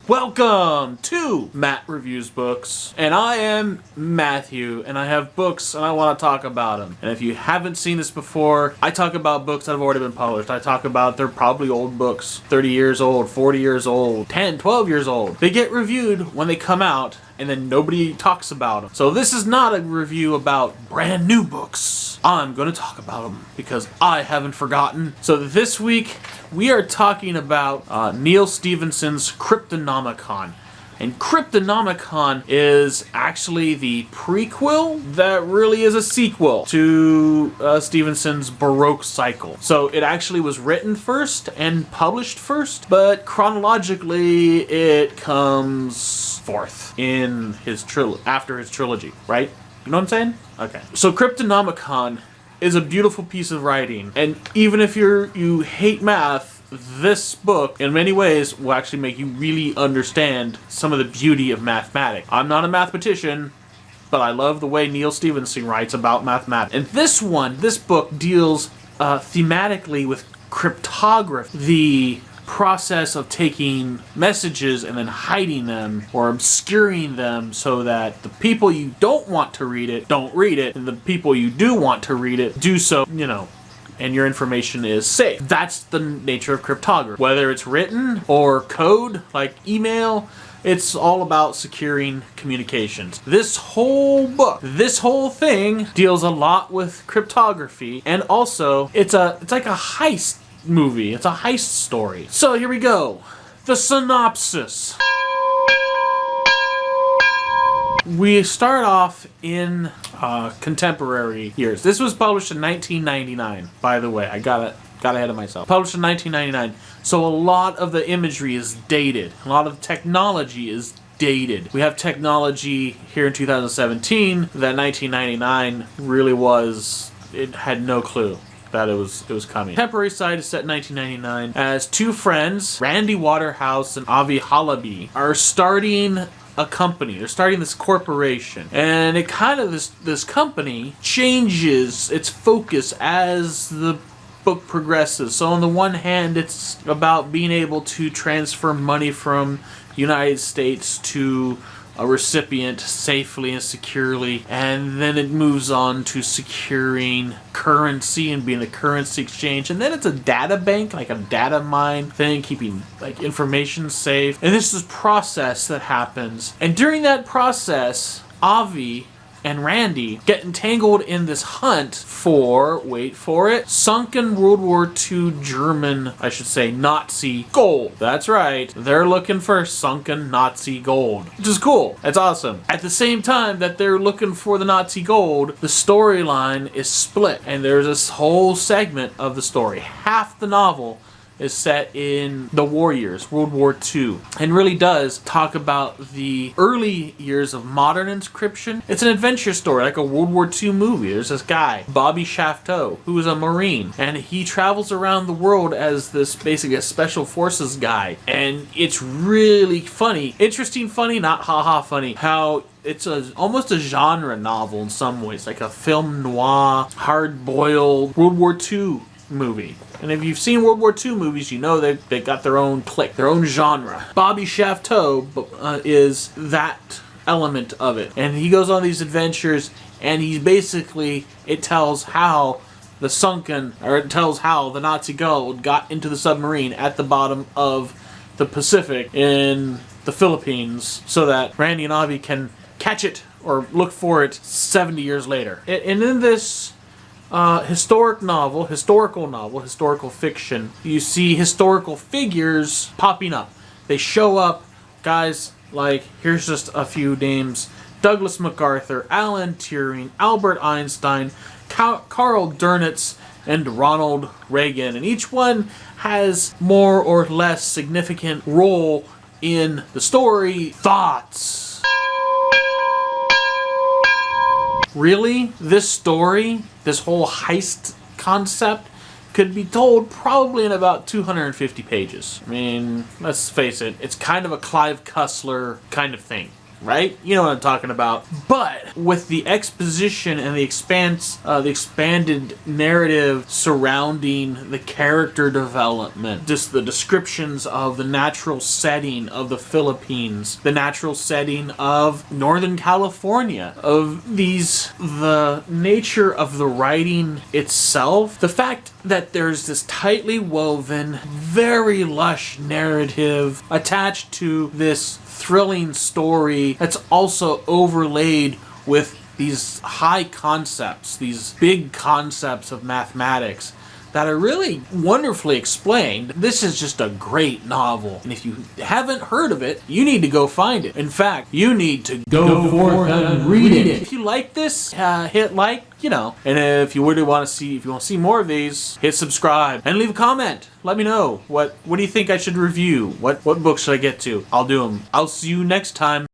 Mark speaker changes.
Speaker 1: Welcome to Matt Reviews Books, and I am Matthew, and I have books, and I want to talk about them. And if you haven't seen this before, I talk about books that have already been published. I talk about they're probably old books, 30 years old, 40 years old, 10, 12 years old. They get reviewed when they come out, and then nobody talks about them. So this is not a review about brand new books. I'm going to talk about them because I haven't forgotten. So this week, we are talking about Neal Stephenson's Cryptonomicon. And Cryptonomicon is actually the prequel that really is a sequel to Stephenson's Baroque Cycle. So it actually was written first and published first, but chronologically it comes fourth in his after his trilogy, right? You know what I'm saying? Okay. So Cryptonomicon is a beautiful piece of writing, and even if you hate math, this book, in many ways, will actually make you really understand some of the beauty of mathematics. I'm not a mathematician, but I love the way Neal Stephenson writes about mathematics. And this book deals thematically with cryptography, the process of taking messages and then hiding them or obscuring them so that the people you don't want to read it don't read it, and the people you do want to read it do so, and your information is safe. That's the nature of cryptography. Whether it's written or code, like email, it's all about securing communications. This whole book, this whole thing deals a lot with cryptography, and also it's like a heist movie. It's a heist story. So here we go. The synopsis. We start off in contemporary years. This was published in 1999, by the way. I got ahead of myself. Published in 1999. So a lot of the imagery is dated. A lot of technology is dated. We have technology here in 2017 that 1999 really was, it had no clue that it was coming. Contemporary side is set in 1999 as two friends, Randy Waterhouse and Avi Halaby, are starting a company. They're starting this corporation, and it kind of this company changes its focus as the book progresses. So on the one hand, it's about being able to transfer money from the United States to a recipient safely and securely, and then it moves on to securing currency and being a currency exchange, and then it's a data bank, like a data mine thing, keeping like information safe. And this is a process that happens, and during that process, Avi and Randy get entangled in this hunt for, wait for it, sunken World War II German, I should say, Nazi gold. That's right. They're looking for sunken Nazi gold, which is cool. It's awesome. At the same time that they're looking for the Nazi gold, the storyline is split, and there's this whole segment of the story. Half the novel is set in the war years, World War II, and really does talk about the early years of modern encryption. It's an adventure story, like a World War II movie. There's this guy, Bobby Shafto, who is a Marine, and he travels around the world as this basically a special forces guy, and it's really funny. Interesting funny, not haha funny. How it's almost a genre novel in some ways, like a film noir, hard-boiled World War II movie. And if you've seen World War II movies, you know they got their own clique, their own genre. Bobby Shafto is that element of it. And he goes on these adventures, and he's basically, it tells how the Nazi gold got into the submarine at the bottom of the Pacific in the Philippines, so that Randy and Avi can catch it or look for it 70 years later. And in this historical fiction, you see historical figures popping up. They show up, guys, like, here's just a few names: Douglas MacArthur, Alan Turing, Albert Einstein, Karl Dönitz, and Ronald Reagan. And each one has more or less significant role in the story. Thoughts? Really? This story, this whole heist concept, could be told probably in about 250 pages. I mean, let's face it, it's kind of a Clive Cussler kind of thing. right? You know what I'm talking about. But with the exposition and the expanded narrative surrounding the character development, just the descriptions of the natural setting of the Philippines, the natural setting of Northern California, of the nature of the writing itself, the fact that there's this tightly woven, very lush narrative attached to this thrilling story that's also overlaid with these high concepts, these big concepts of mathematics that are really wonderfully explained. This is just a great novel. And if you haven't heard of it, you need to go find it. In fact, you need to go forth and read it. If you like this, hit like, and if you really want to see more of these, hit subscribe and leave a comment. Let me know what do you think I should review? What book should I get to? I'll do them. I'll see you next time.